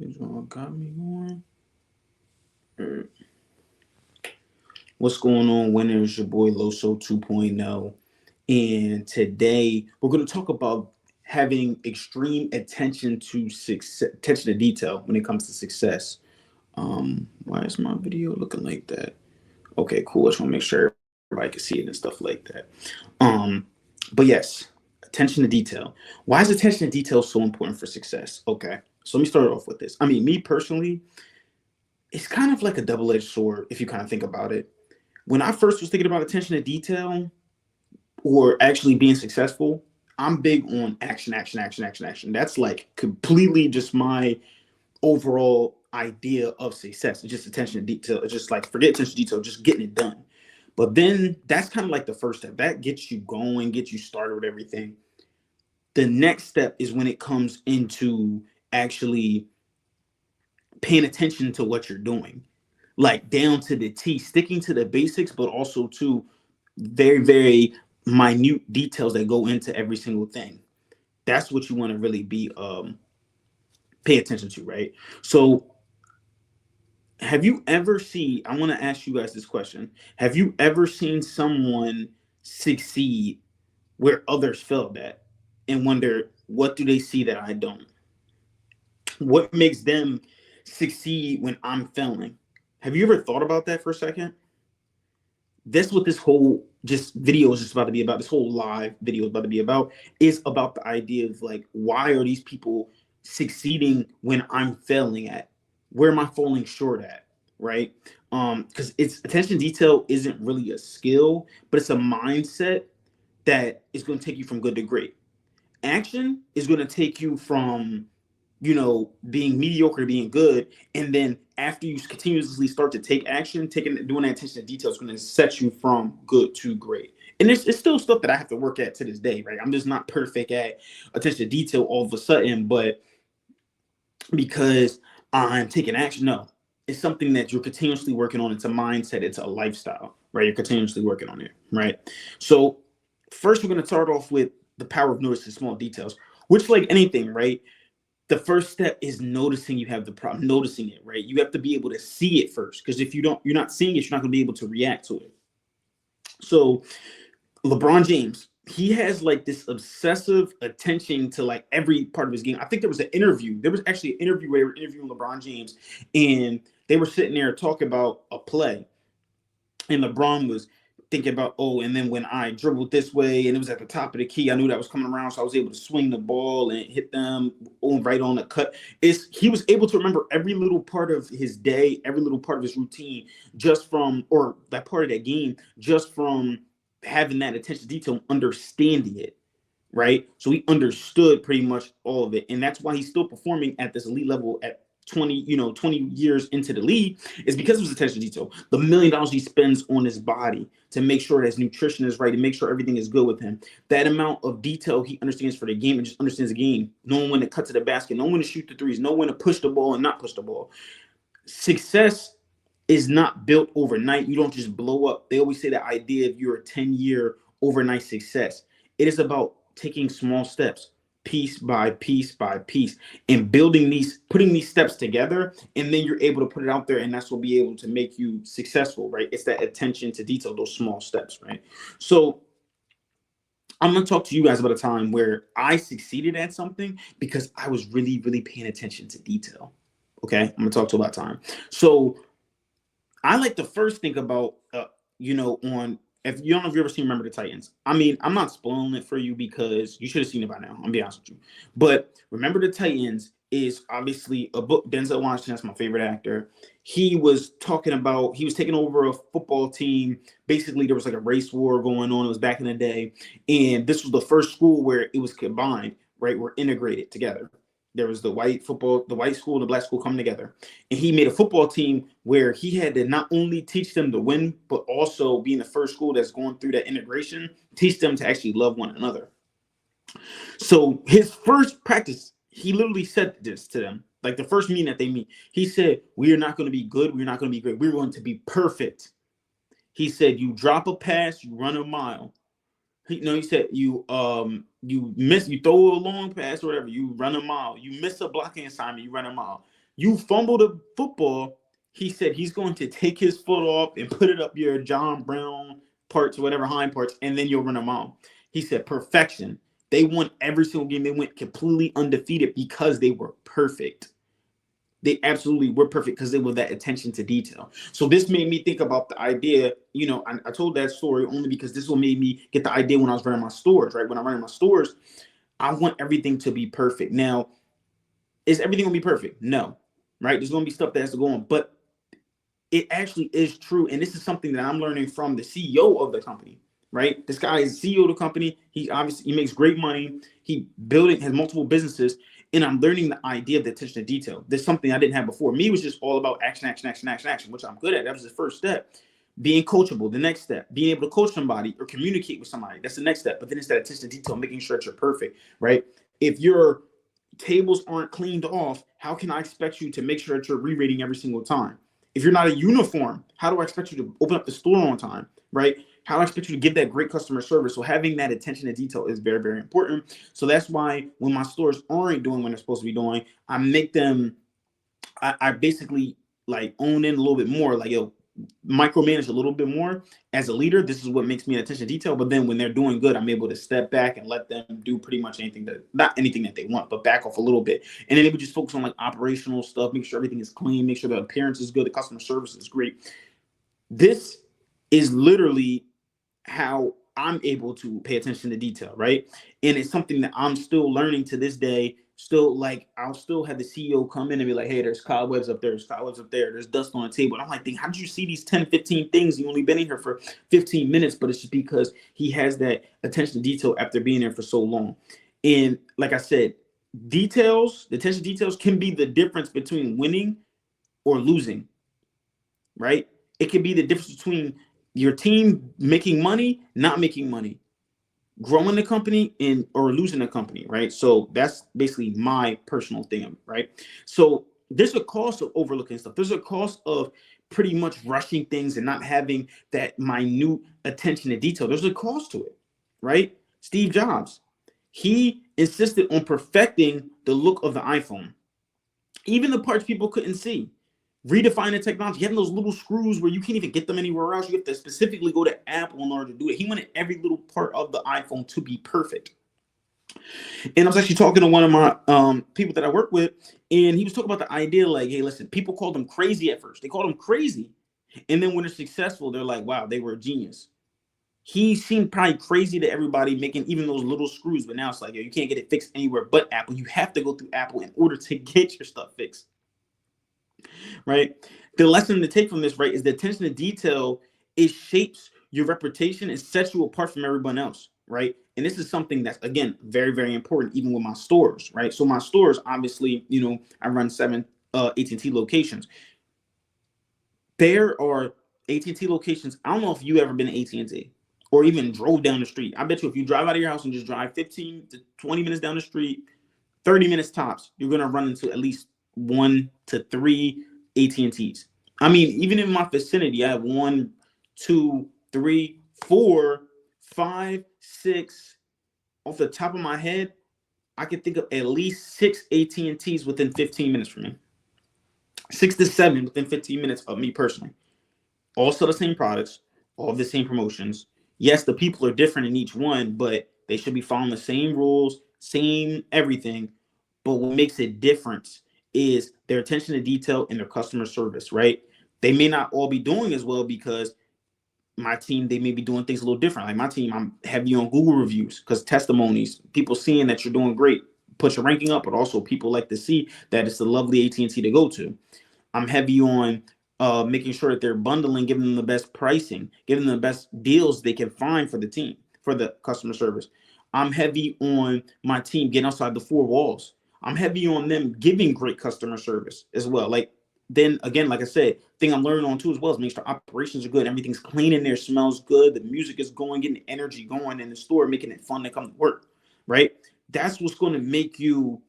Is what got me going. Er, What's going on, winners? Your boy Loso 2.0. And today we're going to talk about having extreme attention to success, attention to detail when it comes to success. Why is my video looking like that? Okay, cool. I just want to make sure everybody can see it and stuff like that. Um, but yes, attention to detail. Why is attention to detail so important for success? Okay, so let me start off with this. I mean, me personally, it's kind of like a double-edged sword if you kind of think about it. When I first was thinking about attention to detail or actually being successful, I'm big on action, action, action, action, action. That's like completely just my overall idea of success. It's just attention to detail. It's just like forget attention to detail, just getting it done. But then that's kind of like the first step. That gets you going, gets you started with everything. The next step is when it comes into actually paying attention to what you're doing, like down to the T, sticking to the basics, but also to very, very minute details that go into every single thing. That's what you want to really be pay attention to, right? So have you ever seen, I want to ask you guys this question. Have you ever seen someone succeed where others failed at and wonder what do they see that I don't? What makes them succeed when I'm failing? Have you ever thought about that for a second? That's what this whole just video is just about to be about. This whole live video is about to be about, is about the idea of like, why are these people succeeding when I'm failing at? Where am I falling short at? Right? Because it's attention to detail isn't really a skill, but it's a mindset that is going to take you from good to great. Action is going to take you from being mediocre to being good. And then after you continuously start to take action, doing that attention to detail is going to set you from good to great. And it's still stuff that I have to work at to this day, right? I'm just not perfect at attention to detail all of a sudden, but because I'm taking action, no. It's something that you're continuously working on. It's a mindset, it's a lifestyle, right? You're continuously working on it, right? So first we're going to start off with the power of noticing small details, which, like anything, right? The first step is noticing you have the problem, noticing it, right? You have to be able to see it first, because if you're not seeing it, you're not going to be able to react to it. So LeBron James, he has like this obsessive attention to like every part of his game. I think there was actually an interview where they were interviewing LeBron James, and they were sitting there talking about a play, and LeBron was thinking about, oh, and then when I dribbled this way and it was at the top of the key, I knew that was coming around, so I was able to swing the ball and hit them right on the cut. He was able to remember every little part of his day, every little part of his routine, just from, or that part of that game, just from having that attention to detail, understanding it, right? So he understood pretty much all of it, and that's why he's still performing at this elite level at 20 years into the league, is because of his attention to detail. The $1 million he spends on his body to make sure that his nutrition is right, to make sure everything is good with him. That amount of detail he understands for the game, and just understands the game, knowing when to cut to the basket, knowing when to shoot the threes, knowing when to push the ball and not push the ball. Success is not built overnight. You don't just blow up. They always say the idea of you're a 10-year overnight success. It is about taking small steps, piece by piece by piece, and putting these steps together, and then you're able to put it out there, and that's what will be able to make you successful, right? It's that attention to detail, those small steps, right? So I'm going to talk to you guys about a time where I succeeded at something because I was really, really paying attention to detail. Okay, I'm going to talk to you about time. So I like to first think about, on, if you don't know if you ever seen Remember the Titans. I mean, I'm not spoiling it for you because you should have seen it by now. I'm gonna be honest with you. But Remember the Titans is obviously a book. Denzel Washington, that's my favorite actor. He was taking over a football team. Basically, there was like a race war going on. It was back in the day. And this was the first school where it was combined, right? We're integrated together. There was the white school, and the black school coming together. And he made a football team where he had to not only teach them to win, but also being the first school that's going through that integration, teach them to actually love one another. So his first practice, he literally said this to them. Like the first meeting that they meet, he said, we are not going to be good. We're not going to be great. We're going to be perfect. He said, you drop a pass, you run a mile. He said you throw a long pass or whatever, you run a mile. You miss a blocking assignment, you run a mile. You fumbled a football. He said he's going to take his foot off and put it up your John Brown parts, whatever hind parts, and then you'll run a mile. He said perfection. They won every single game. They went completely undefeated because they were perfect. They absolutely were perfect because they were that attention to detail. So this made me think about the idea, I told that story only because this will made me get the idea when I was running my stores, right? When I'm running my stores, I want everything to be perfect. Now, is everything gonna be perfect? No, right? There's gonna be stuff that has to go on, but it actually is true. And this is something that I'm learning from the CEO of the company, right? This guy is CEO of the company. He makes great money. He has multiple businesses. And I'm learning the idea of the attention to detail. There's something I didn't have before. Me, it was just all about action, action, action, action, action, which I'm good at. That was the first step. Being coachable, the next step. Being able to coach somebody or communicate with somebody, that's the next step. But then it's that attention to detail, making sure that you're perfect, right? If your tables aren't cleaned off, how can I expect you to make sure that you're re-rating every single time? If you're not a uniform, how do I expect you to open up the store on time, right? How do I expect you to give that great customer service? So having that attention to detail is very, very important. So that's why when my stores aren't doing what they're supposed to be doing, I make them, I basically like own in a little bit more, like, micromanage a little bit more as a leader. This is what makes me an attention to detail. But then when they're doing good, I'm able to step back and let them do pretty much not anything that they want, but back off a little bit. And then they would just focus on like operational stuff, make sure everything is clean, make sure the appearance is good, the customer service is great. This is literally how I'm able to pay attention to detail, right? And it's something that I'm still learning to this day. Still, like, I'll still have the CEO come in and be like, hey, there's cobwebs up there, there's cobwebs up there, there's dust on the table. And I'm like, how did you see these 10, 15 things? You only been in here for 15 minutes, but it's just because he has that attention to detail after being there for so long. And like I said, the attention to details can be the difference between winning or losing, right? It can be the difference between your team making money, not making money, growing the company or losing the company, right? So that's basically my personal thing, right? So there's a cost of overlooking stuff. There's a cost of pretty much rushing things and not having that minute attention to detail. There's a cost to it, right? Steve Jobs, he insisted on perfecting the look of the iPhone, even the parts people couldn't see. Redefining technology, having those little screws where you can't even get them anywhere else. You have to specifically go to Apple in order to do it. He wanted every little part of the iPhone to be perfect. And I was actually talking to one of my people that I work with, and he was talking about the idea like, hey, listen, people called him crazy at first. They called him crazy. And then when they're successful, they're like, wow, they were a genius. He seemed probably crazy to everybody making even those little screws, but now it's like, yo, you can't get it fixed anywhere but Apple. You have to go through Apple in order to get your stuff fixed. Right? The lesson to take from this, right, is the attention to detail. It shapes your reputation and sets you apart from everyone else, right? And this is something that's, again, very, very important, even with my stores, right? So my stores, obviously, I run 7 AT&T locations. There are AT&T locations. I don't know if you ever been to AT&T or even drove down the street. I bet you if you drive out of your house and just drive 15 to 20 minutes down the street, 30 minutes tops, you're going to run into at least 1 to 3 AT&Ts. I mean, even in my vicinity, I have 1, 2, 3, 4, 5, 6. Off the top of my head, I can think of at least 6 AT&Ts within 15 minutes from me. 6 to 7 within 15 minutes of me personally. All sell the same products, all the same promotions. Yes, the people are different in each one, but they should be following the same rules, same everything. But what makes it different is their attention to detail and their customer service, right? They may not all be doing as well because my team, they may be doing things a little different. Like my team, I'm heavy on Google reviews because testimonies, people seeing that you're doing great, push your ranking up, but also people like to see that it's a lovely AT&T to go to. I'm heavy on making sure that they're bundling, giving them the best pricing, giving them the best deals they can find for the team, for the customer service. I'm heavy on my team getting outside the 4 walls. I'm heavy on them giving great customer service as well. Like, then again, like I said, thing I'm learning on too as well is make sure operations are good, everything's clean in there, smells good, the music is going, getting the energy going in the store, making it fun to come to work, right? That's what's going to make you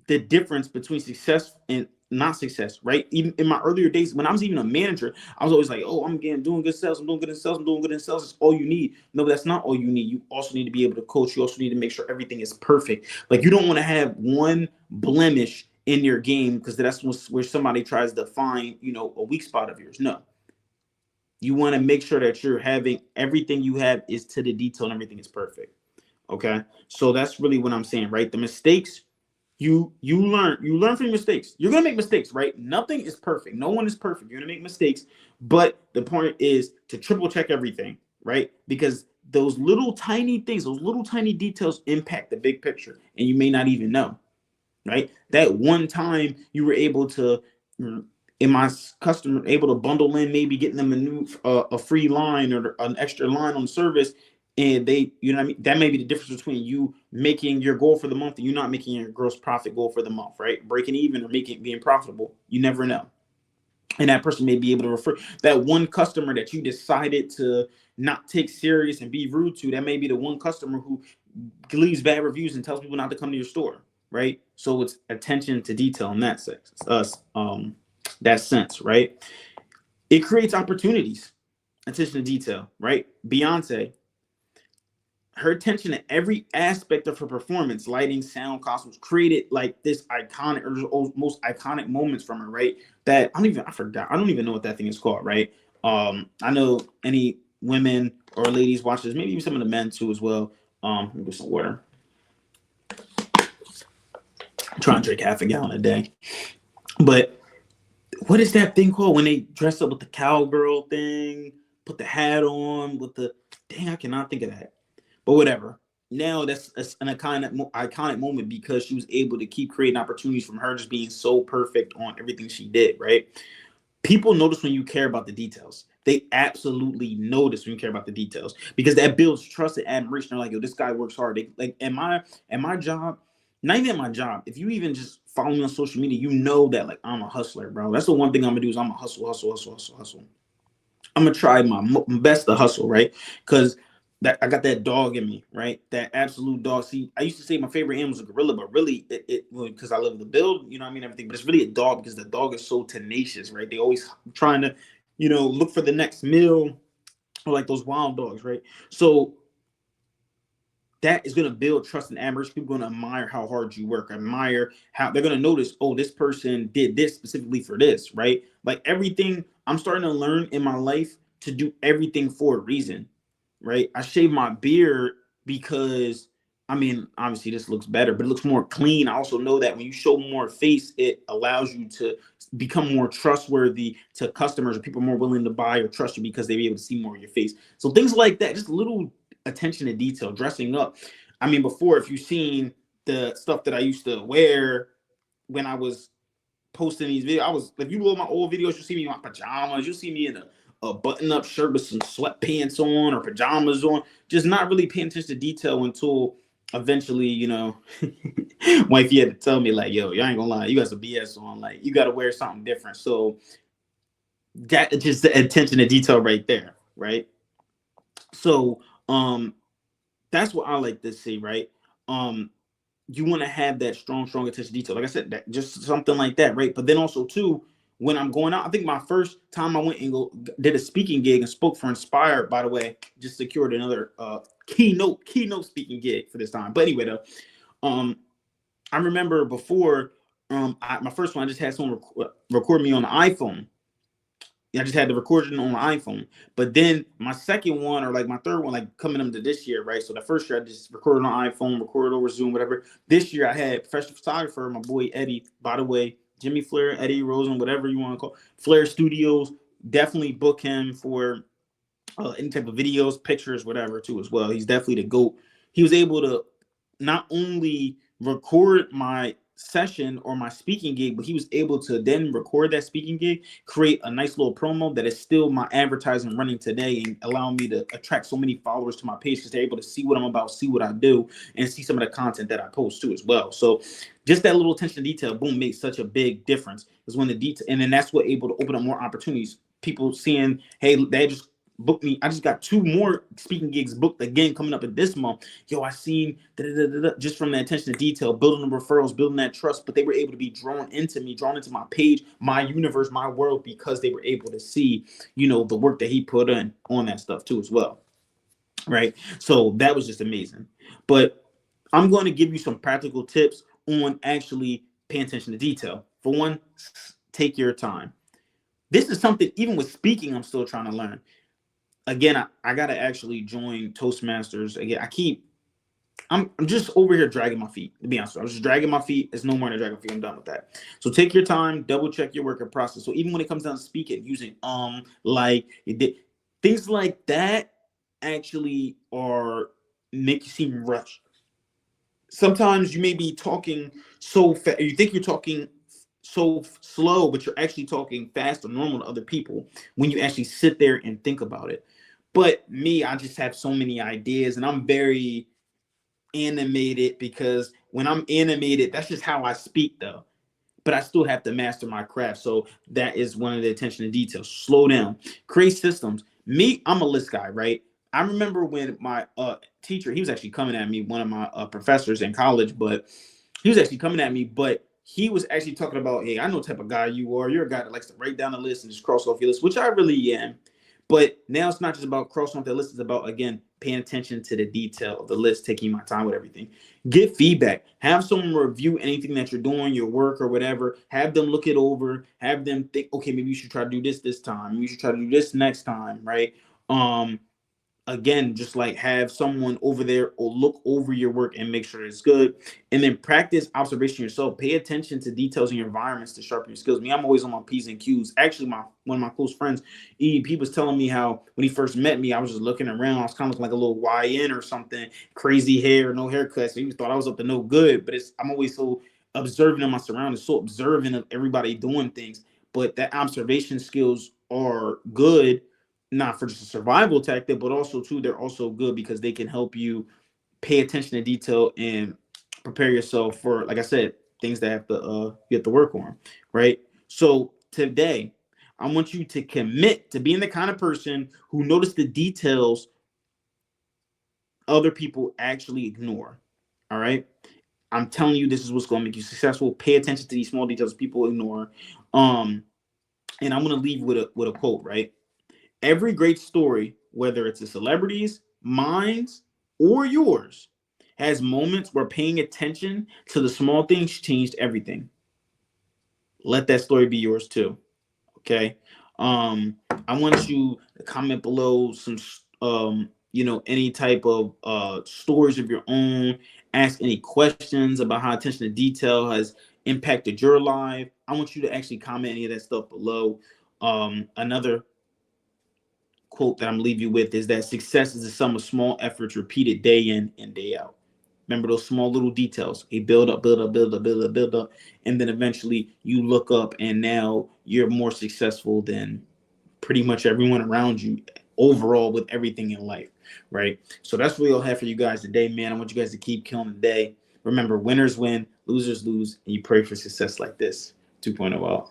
the difference between success and not success, right? Even in my earlier days, when I was even a manager, I was always like, oh, doing good sales, I'm doing good in sales, I'm doing good in sales. It's all you need. No, that's not all you need. You also need to be able to coach. You also need to make sure everything is perfect. Like, you don't want to have one blemish in your game, because that's where somebody tries to find, a weak spot of yours. No, you want to make sure that you're having everything you have is to the detail and everything is perfect. Okay, so that's really what I'm saying, right? The mistakes, you learn from your mistakes. You're gonna make mistakes, right? Nothing is perfect. No one is perfect. You're gonna make mistakes, but the point is to triple check everything, right? Because those little tiny things, those little tiny details impact the big picture, and you may not even know, right? That one time you were able to, in my customer, able to bundle in, maybe getting them a free line or an extra line on service, and they, what I mean, that may be the difference between you making your goal for the month and you not making your gross profit goal for the month, right? Breaking even or making being profitable. You never know. And that person may be able to refer that one customer that you decided to not take serious and be rude to. That may be the one customer who leaves bad reviews and tells people not to come to your store, right? So it's attention to detail in that sense. That sense, right? It creates opportunities. Attention to detail, right? Beyonce, her attention to every aspect of her performance, lighting, sound, costumes, created like this iconic or most iconic moments from her, right? That I forgot. I don't even know what that thing is called, right? I know any women or ladies watch this, maybe even some of the men too as well. Let me get some water. I'm trying to drink half a gallon a day. But what is that thing called when they dress up with the cowgirl thing, put the hat on with the dang, I cannot think of that. But whatever. Now that's an iconic moment because she was able to keep creating opportunities from her just being so perfect on everything she did, right? People notice when you care about the details. They absolutely notice when you care about the details because that builds trust and admiration. They're like, yo, this guy works hard. Like, at my job, not even at my job, if you even just follow me on social media, you know that like I'm a hustler, bro. That's the one thing I'm gonna do is I'm gonna hustle, hustle, hustle, hustle, hustle. I'm gonna try my best to hustle, right? Because that I got that dog in me, right? That absolute dog. See, I used to say my favorite animal was a gorilla, but really, because I love the build, you know what I mean, everything. But it's really a dog because the dog is so tenacious, right? They always trying to, look for the next meal, or like those wild dogs, right? So that is going to build trust and admiration. People are going to admire how hard you work, admire how they're going to notice, oh, this person did this specifically for this, right? Like everything I'm starting to learn in my life to do everything for a reason, right? I shave my beard because, I mean, obviously this looks better, but it looks more clean. I also know that when you show more face, it allows you to become more trustworthy to customers, or people more willing to buy or trust you because they be able to see more of your face. So things like that, just little attention to detail, dressing up. I mean, before, if you've seen the stuff that I used to wear when I was posting these videos, if you look at my old videos, you'll see me in my pajamas, you'll see me in a button-up shirt with some sweatpants on or pajamas on, just not really paying attention to detail until eventually, wifey had to tell me like, yo, you ain't gonna lie, you got some BS on, like you got to wear something different. So that just the attention to detail right there, right? So that's what I like to see, right? You want to have that strong attention to detail. Like I said, that just something like that, right? But then also too, when I'm going out, I think my first time I went and did a speaking gig and spoke for Inspired, by the way, just secured another keynote speaking gig for this time. But anyway, though, I remember before my first one, I just had someone record me on the iPhone. I just had the recording on the iPhone. But then my second one, or like my third one, like coming up to this year, right? So the first year I just recorded on iPhone, recorded over Zoom, whatever. This year I had professional photographer, my boy Eddie, by the way, Jimmy Flair, Eddie Rosen, whatever you want to call Flair Studios. Definitely book him for any type of videos, pictures, whatever, too, as well. He's definitely the GOAT. He was able to not only record my session or my speaking gig, but he was able to then record that speaking gig, create a nice little promo that is still my advertising running today and allowing me to attract so many followers to my page because they're able to see what I'm about, see what I do, and see some of the content that I post too as well. So just that little attention to detail, boom, makes such a big difference. Is when the detail, and then that's what able to open up more opportunities. People seeing, hey, they just booked me. I just got 2 more speaking gigs booked again coming up in this month. Yo, I seen just from the attention to detail, building the referrals, building that trust, but they were able to be drawn into me, drawn into my page, my universe, my world, because they were able to see, the work that he put in on that stuff too as well. Right. So that was just amazing. But I'm going to give you some practical tips on actually pay attention to detail. For one, take your time. This is something, even with speaking, I'm still trying to learn. Again, I got to actually join Toastmasters. Again, I'm just over here dragging my feet. To be honest, I was just dragging my feet. It's no more than dragging my feet. I'm done with that. So take your time, double check your work and process. So even when it comes down to speaking, using like, things like that actually are make you seem rushed. Sometimes you may be talking so fast, you think you're talking so slow, but you're actually talking fast or normal to other people when you actually sit there and think about it. But me, I just have so many ideas, and I'm very animated because when I'm animated, that's just how I speak, though. But I still have to master my craft. So that is one of the attention to detail. Slow down, create systems. Me, I'm a list guy, right? I remember when my teacher, he was actually coming at me, one of my professors in college, but he was actually coming at me, but he was actually talking about, hey, I know what type of guy you are. You're a guy that likes to write down a list and just cross off your list, which I really am. But now it's not just about crossing off the list. It's about, again, paying attention to the detail of the list, taking my time with everything. Get feedback. Have someone review anything that you're doing, your work or whatever. Have them look it over. Have them think, okay, maybe you should try to do this time. You should try to do this next time, right? Um, Again, just like have someone over there or look over your work and make sure it's good. And then practice observation yourself. Pay attention to details in your environments to sharpen your skills. Me, I'm always on my P's and Q's. Actually, my one of my close friends, he was telling me how when he first met me, I was just looking around. I was kind of looking like a little YN or something, crazy hair, no haircut. So he thought I was up to no good. But I'm always so observant of my surroundings, so observant of everybody doing things. But that observation skills are good, not for just a survival tactic, but also too, they're also good because they can help you pay attention to detail and prepare yourself for, like I said, things that you have to work on, right? So today, I want you to commit to being the kind of person who notice the details other people actually ignore. All right. I'm telling you, this is what's going to make you successful. Pay attention to these small details people ignore. Um, and I'm going to leave with a quote, right? Every great story, whether it's a celebrity's, mine, or yours, has moments where paying attention to the small things changed everything. Let that story be yours too. Okay. I want you to comment below some any type of stories of your own. Ask any questions about how attention to detail has impacted your life. I want you to actually comment any of that stuff below. Another quote that I'm leaving you with is that success is the sum of small efforts repeated day in and day out. Remember those small little details. A build up, build up, build up, build up, build up. And then eventually you look up and now you're more successful than pretty much everyone around you overall with everything in life, right? So that's what we'll have for you guys today, man. I want you guys to keep killing the day. Remember, winners win, losers lose, and you pray for success like this. 2.0 out.